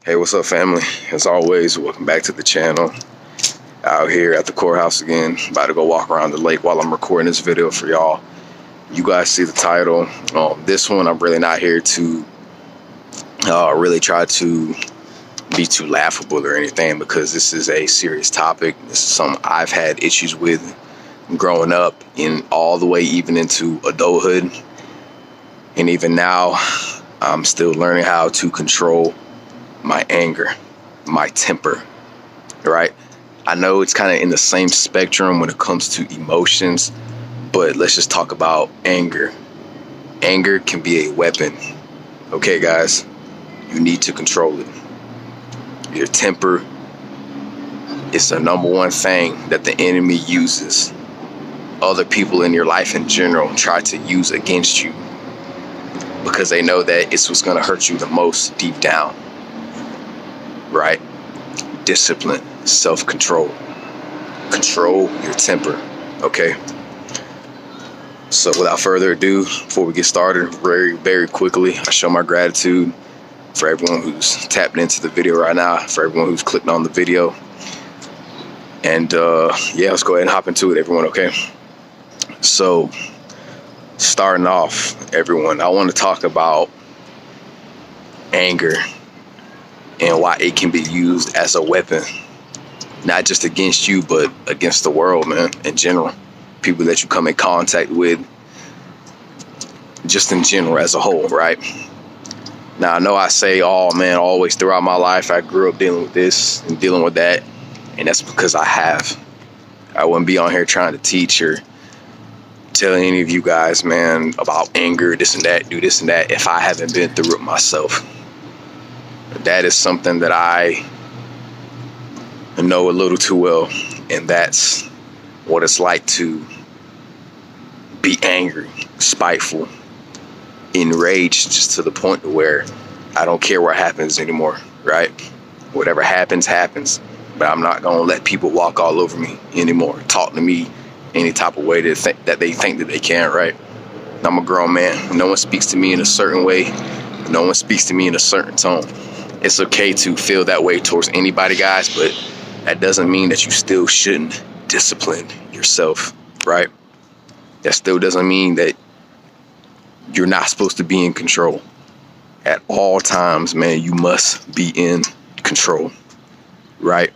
Hey, what's up, family? As always, welcome back to the channel. Out here at the courthouse again, about to go walk around the lake while I'm recording this video for y'all. You guys see the title. This one, I'm really not here to really try to be too laughable or anything, because this is a serious topic. This is something I've had issues with growing up, in all the way even into adulthood, and even now I'm still learning how to control my anger, my temper, right? I know it's kind of in the same spectrum when it comes to emotions, but let's just talk about anger. Anger can be a weapon. Okay, guys, you need to control it. Your temper is the number one thing that the enemy uses. Other people in your life in general try to use against you, because they know that it's what's going to hurt you the most deep down, right? Discipline, self-control. Control your temper, okay? So without further ado, before we get started, very quickly, I show my gratitude for everyone who's tapping into the video right now, for everyone who's clicking on the video. And yeah, let's go ahead and hop into it, everyone, okay? So starting off, everyone, I want to talk about anger and why it can be used as a weapon, not just against you, but against the world, man, in general. People that you come in contact with, just in general as a whole, right? Now, I know I say, oh man, always throughout my life, I grew up dealing with this and dealing with that, and that's because I have. I wouldn't be on here trying to teach or tell any of you guys, man, about anger, this and that, do this and that, if I haven't been through it myself. That is something that I know a little too well, and that's what it's like to be angry, spiteful, enraged, just to the point where I don't care what happens anymore, right? Whatever happens, happens, but I'm not gonna let people walk all over me anymore, talk to me any type of way that they think that they can, right? I'm a grown man. No one speaks to me in a certain way. No one speaks to me in a certain tone. It's okay to feel that way towards anybody, guys, but that doesn't mean that you still shouldn't discipline yourself, right? That still doesn't mean that you're not supposed to be in control. At all times, man, you must be in control, right?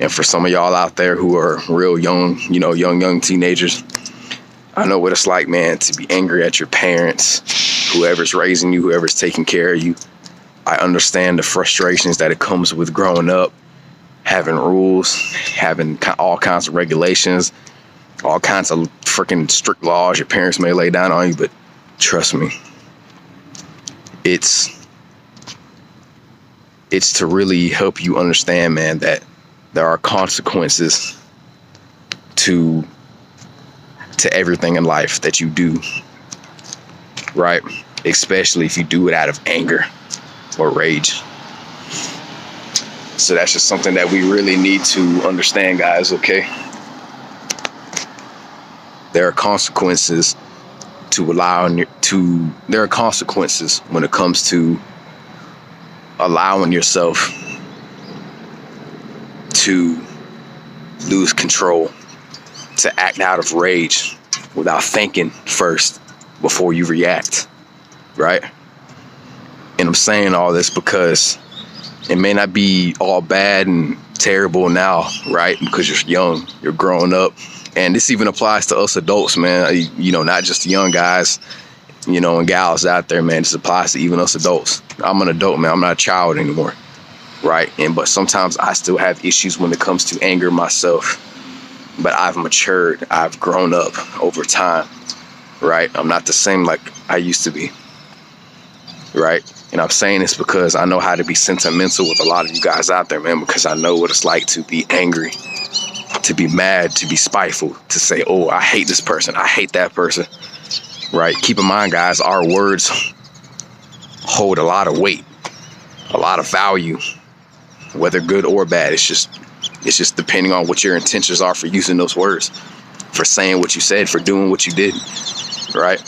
And for some of y'all out there who are real young, you know, young teenagers, I know what it's like, man, to be angry at your parents, whoever's raising you, whoever's taking care of you. I understand the frustrations that it comes with growing up, having rules, having all kinds of regulations, all kinds of freaking strict laws your parents may lay down on you, but trust me, it's to really help you understand, man, that there are consequences to everything in life that you do, right? Especially if you do it out of anger or rage. So that's just something that we really need to understand, guys, okay? There are consequences there are consequences when it comes to allowing yourself to lose control, to act out of rage without thinking first before you react, right? And I'm saying all this because it may not be all bad and terrible now, right? Because you're young, you're growing up. And this even applies to us adults, man. You know, not just the young guys, you know, and gals out there, man. This applies to even us adults. I'm an adult, man. I'm not a child anymore, right? But sometimes I still have issues when it comes to anger myself. But I've matured. I've grown up over time, right? I'm not the same like I used to be, right? And I'm saying this because I know how to be sentimental with a lot of you guys out there, man, because I know what it's like to be angry, to be mad, to be spiteful, to say, oh, I hate this person, I hate that person, right? Keep in mind, guys, our words hold a lot of weight, a lot of value, whether good or bad. It's just depending on what your intentions are for using those words, for saying what you said, for doing what you did, right?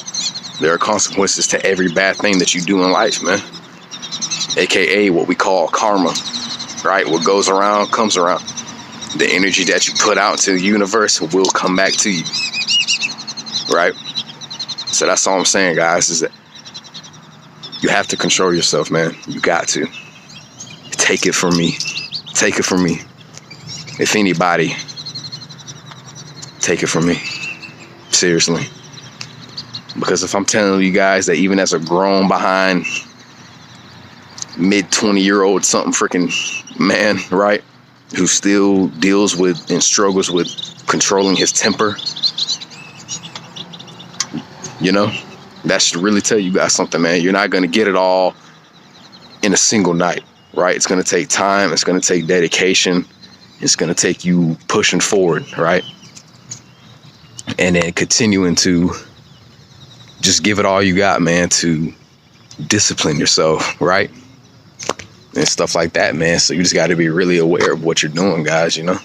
There are consequences to every bad thing that you do in life, man. aka what we call karma, right? What goes around comes around. The energy that you put out into the universe will come back to you, right? So that's all I'm saying, guys, is that you have to control yourself, man. You got to. Take it from me. Take it from me. If anybody, take it from me. Seriously. Because if I'm telling you guys that even as a grown behind mid-20-year-old something freaking man, right, who still deals with and struggles with controlling his temper, you know, that should really tell you guys something, man. You're not going to get it all in a single night, right? It's going to take time. It's going to take dedication. It's going to take you pushing forward, right? And then continuing to just give it all you got, man, to discipline yourself, right? And stuff like that, man. So you just got to be really aware of what you're doing, guys, you know?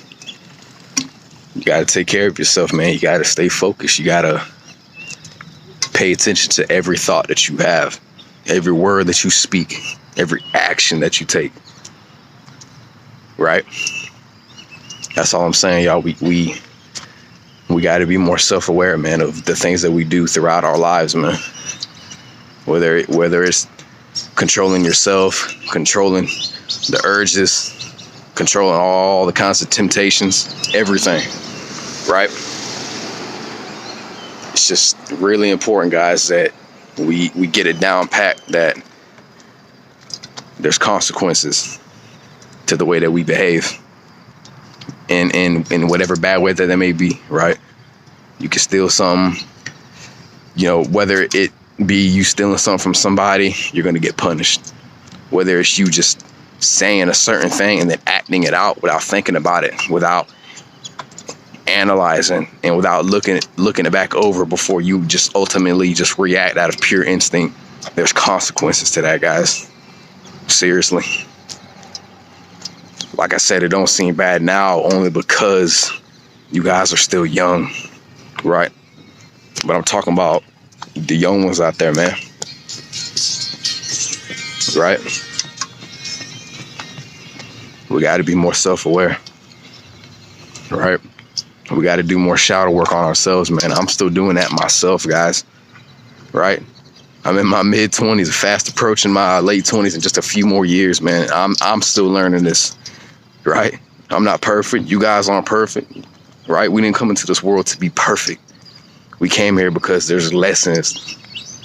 You got to take care of yourself, man. You got to stay focused. You got to pay attention to every thought that you have, every word that you speak, every action that you take, right? That's all I'm saying, y'all. We got to be more self-aware, man, of the things that we do throughout our lives, man. Whether it's controlling yourself, controlling the urges, controlling all the kinds of temptations, everything, right? It's just really important, guys, that we get it down pat that there's consequences to the way that we behave. In whatever bad way that may be, right? You can steal something, you know, whether it be you stealing something from somebody, you're going to get punished. Whether it's you just saying a certain thing and then acting it out without thinking about it, without analyzing, and without looking it back over before you just ultimately just react out of pure instinct, there's consequences to that, guys. Seriously. Like I said, it don't seem bad now only because you guys are still young, right? But I'm talking about the young ones out there, man. Right? We got to be more self-aware, right? We got to do more shadow work on ourselves, man. I'm still doing that myself, guys, right? I'm in my mid-20s, fast approaching my late 20s in just a few more years, man. I'm still learning this. Right? I'm not perfect. You guys aren't perfect. Right? We didn't come into this world to be perfect. We came here because there's lessons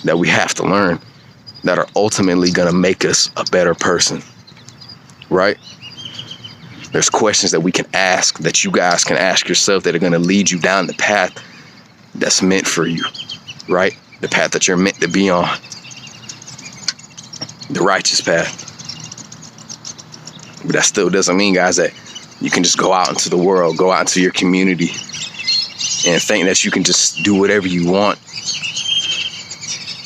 that we have to learn that are ultimately going to make us a better person. Right? There's questions that we can ask, that you guys can ask yourself, that are going to lead you down the path that's meant for you. Right? The path that you're meant to be on. The righteous path. But that still doesn't mean, guys, that you can just go out into the world, go out into your community and think that you can just do whatever you want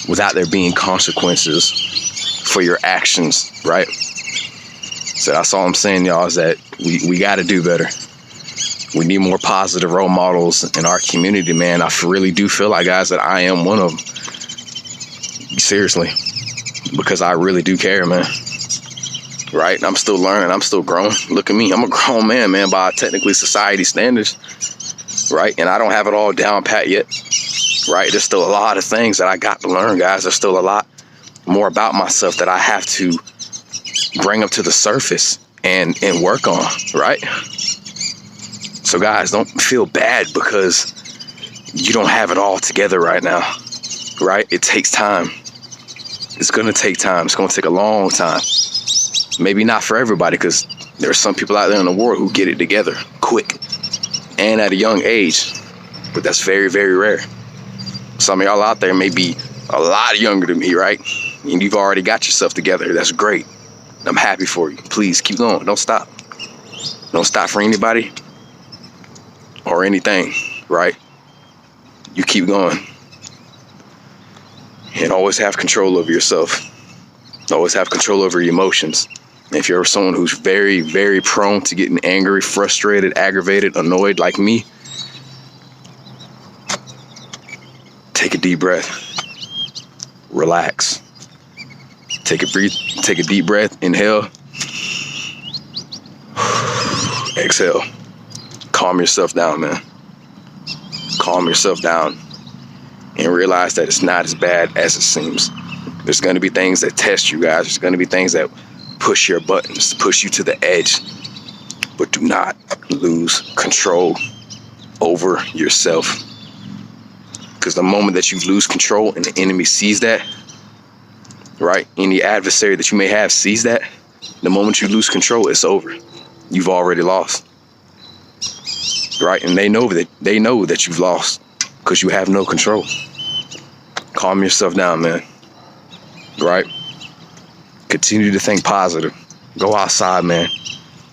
without there being consequences for your actions, right? So that's all I'm saying, y'all, is that we got to do better. We need more positive role models in our community, man. I really do feel like, guys, that I am one of them. Seriously. Because I really do care, man. Right? I'm still learning. I'm still growing. Look at me. I'm a grown man, by technically society standards. Right? And I don't have it all down pat yet. Right? There's still a lot of things that I got to learn, guys. There's still a lot more about myself that I have to bring up to the surface and work on. Right? So, guys, don't feel bad because you don't have it all together right now. Right? It takes time. It's going to take time. It's going to take a long time. Maybe not for everybody, because there are some people out there in the world who get it together quick and at a young age, but that's very, very rare. Some of y'all out there may be a lot younger than me, right? And you've already got yourself together. That's great. I'm happy for you. Please keep going. Don't stop. Don't stop for anybody or anything, right? You keep going. And always have control over yourself. Always have control over your emotions. If you're someone who's very, very prone to getting angry, frustrated, aggravated, annoyed like me, take a deep breath. Relax. Take a deep breath, inhale, exhale. Calm yourself down, man. Calm yourself down and realize that it's not as bad as it seems. There's going to be things that test you guys. There's going to be things that push your buttons, push you to the edge. But do not lose control over yourself. Because the moment that you lose control and the enemy sees that, right? Any adversary that you may have sees that, the moment you lose control, it's over. You've already lost. Right? And they know that you've lost because you have no control. Calm yourself down, man. Right? Continue to think positive. Go outside, man.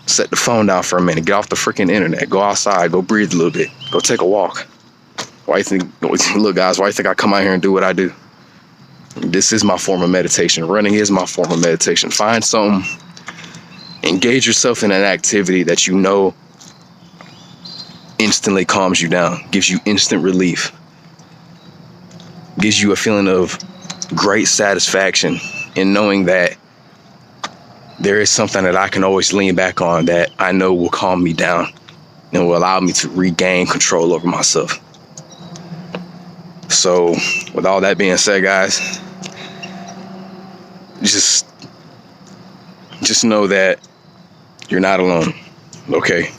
Set the phone down for a minute. Get off the freaking internet. Go outside. Go breathe a little bit. Go take a walk. Why you think, look guys, why you think I come out here and do what I do? This is my form of meditation. Running is my form of meditation. Find something. Engage yourself in an activity that you know instantly calms you down, gives you instant relief, gives you a feeling of great satisfaction in knowing that there is something that I can always lean back on that I know will calm me down and will allow me to regain control over myself. So with all that being said, guys, just know that you're not alone, okay?